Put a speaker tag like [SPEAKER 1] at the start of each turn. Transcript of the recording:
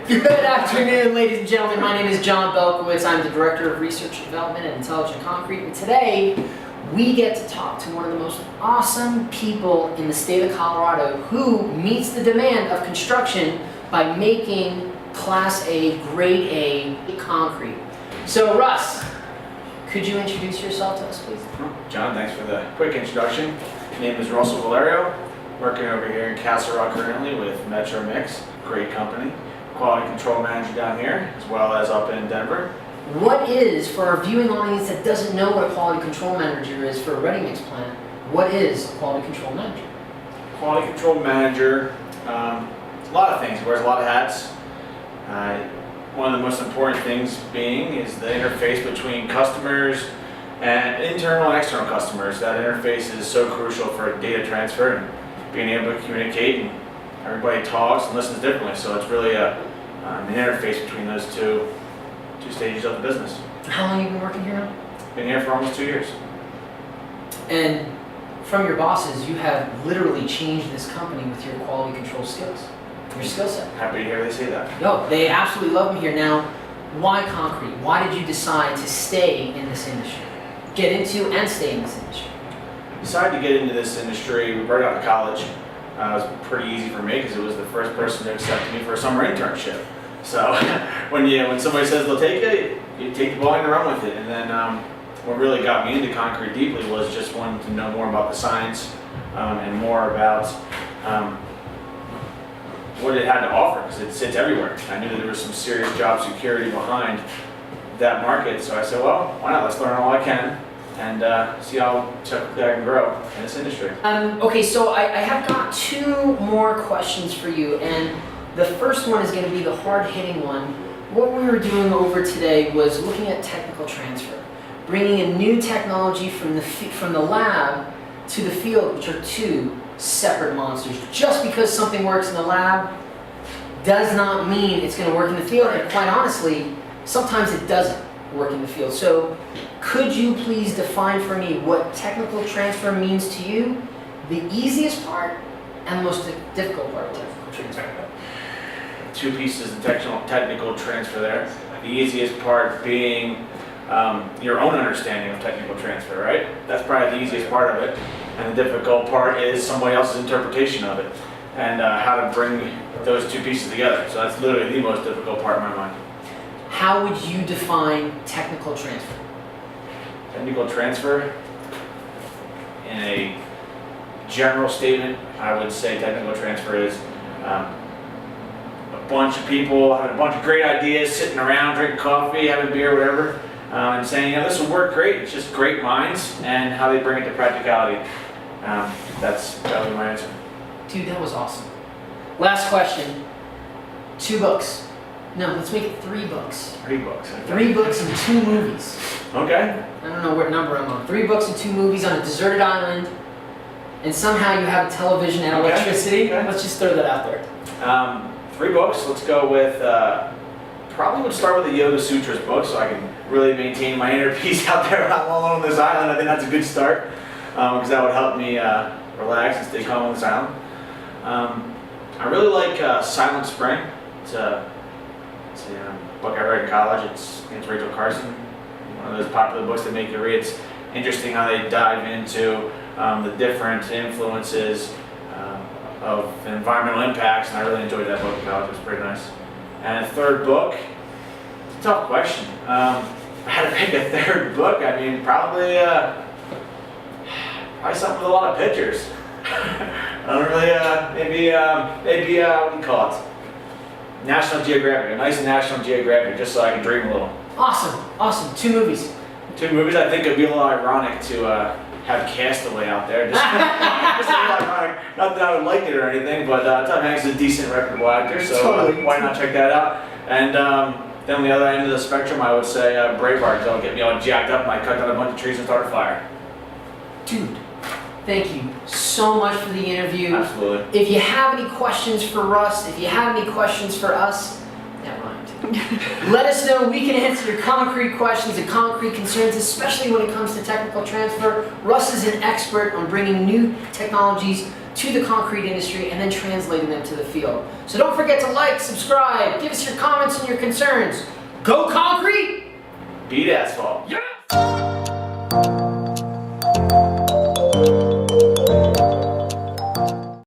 [SPEAKER 1] Good afternoon, ladies and gentlemen. My name is John Belkowitz. I'm the Director of Research and Development at Intelligent Concrete. And today, we get to talk to one of the most awesome people in the state of Colorado who meets the demand of construction by making Class A, Grade A concrete. So, Russ, could you introduce yourself to us, please?
[SPEAKER 2] John, thanks for the quick introduction. My name is Valerio, working over here in Castle Rock currently with Metro Mix, great company. Quality control manager down here, as well as up in Denver.
[SPEAKER 1] What is, for our viewing audience that doesn't know what a quality control manager is for a ready mix plant, what is a quality control manager?
[SPEAKER 2] Quality control manager, a lot of things, wears a lot of hats. One of the most important things being is the interface between customers and internal and external customers. That interface is so crucial for data transfer and being able to communicate, and everybody talks and listens differently, so it's really an interface between those two stages of the business.
[SPEAKER 1] How long have you been working here now?
[SPEAKER 2] Been here for almost 2 years.
[SPEAKER 1] And from your bosses, you have literally changed this company with your quality control skills, your skill set.
[SPEAKER 2] Happy to hear they say that.
[SPEAKER 1] No, they absolutely love me here. Now, why concrete? Why did you decide to stay in this industry? Get into and stay in this industry?
[SPEAKER 2] Decided to get into this industry right out of college. It was pretty easy for me because it was the first person to accept me for a summer internship. So when somebody says they'll take it, you take the ball and run with it. And then what really got me into concrete deeply was just wanting to know more about the science and more about what it had to offer, because it sits everywhere. I knew that there was some serious job security behind that market, so I said, well, why not? Let's learn all I can and see how quickly I can grow in this industry.
[SPEAKER 1] Okay, so I have got two more questions for you, and the first one is going to be the hard-hitting one. What we were doing over today was looking at technical transfer, bringing in new technology from the lab to the field, which are two separate monsters. Just because something works in the lab does not mean it's going to work in the field, and quite honestly, sometimes it doesn't work in the field. So could you please define for me what technical transfer means to you, the easiest part and the most difficult part of technical transfer?
[SPEAKER 2] Two pieces of technical transfer there. The easiest part being your own understanding of technical transfer, right? That's probably the easiest part of it. And the difficult part is somebody else's interpretation of it and how to bring those two pieces together. So that's literally the most difficult part in my mind.
[SPEAKER 1] How would you define technical transfer?
[SPEAKER 2] Technical transfer, in a general statement, I would say technical transfer is a bunch of people having a bunch of great ideas, sitting around, drinking coffee, having beer, whatever, and saying, this will work great. It's just great minds and how they bring it to practicality. That would be my answer.
[SPEAKER 1] Dude, that was awesome. Last question. 2 books. No, let's make it 3 books.
[SPEAKER 2] 3 books. Okay.
[SPEAKER 1] 3 books and 2 movies.
[SPEAKER 2] Okay.
[SPEAKER 1] I don't know what number I'm on. 3 books and 2 movies on a deserted island, and somehow you have television and electricity.
[SPEAKER 2] Okay.
[SPEAKER 1] Let's just throw that out there.
[SPEAKER 2] 3 books. Let's go with, probably would start with the Yoga Sutras book so I can really maintain my inner peace out there all alone on this island. I think that's a good start because that would help me relax and stay calm on this island. I really like Silent Spring. It's a book I read in college. It's Rachel Carson. One of those popular books that make you read. It's interesting how they dive into the different influences of environmental impacts, and I really enjoyed that book in college. It was pretty nice. And a 3rd book, it's a tough question. If I had to pick a 3rd book, I mean, probably something with a lot of pictures. I don't really, maybe what do you call it? National Geographic, a nice National Geographic, just so I can dream a little.
[SPEAKER 1] Awesome. 2 movies.
[SPEAKER 2] 2 movies. I think it'd be a little ironic to have Castaway out there. Just a little ironic. Not that I would like it or anything, but Tom Hanks is a decent, reputable actor, so why not check that out? And then on the other end of the spectrum, I would say Braveheart, because that'll get me all jacked up and I cut down a bunch of trees and start a fire.
[SPEAKER 1] Dude, thank you so much for the interview.
[SPEAKER 2] Absolutely.
[SPEAKER 1] If you have any questions for Russ, if you have any questions for us, that rhymed. Let us know. We can answer your concrete questions and concrete concerns, especially when it comes to technical transfer. Russ is an expert on bringing new technologies to the concrete industry and then translating them to the field. So don't forget to like, subscribe, give us your comments and your concerns. Go concrete!
[SPEAKER 2] Beat asphalt.
[SPEAKER 1] Yeah!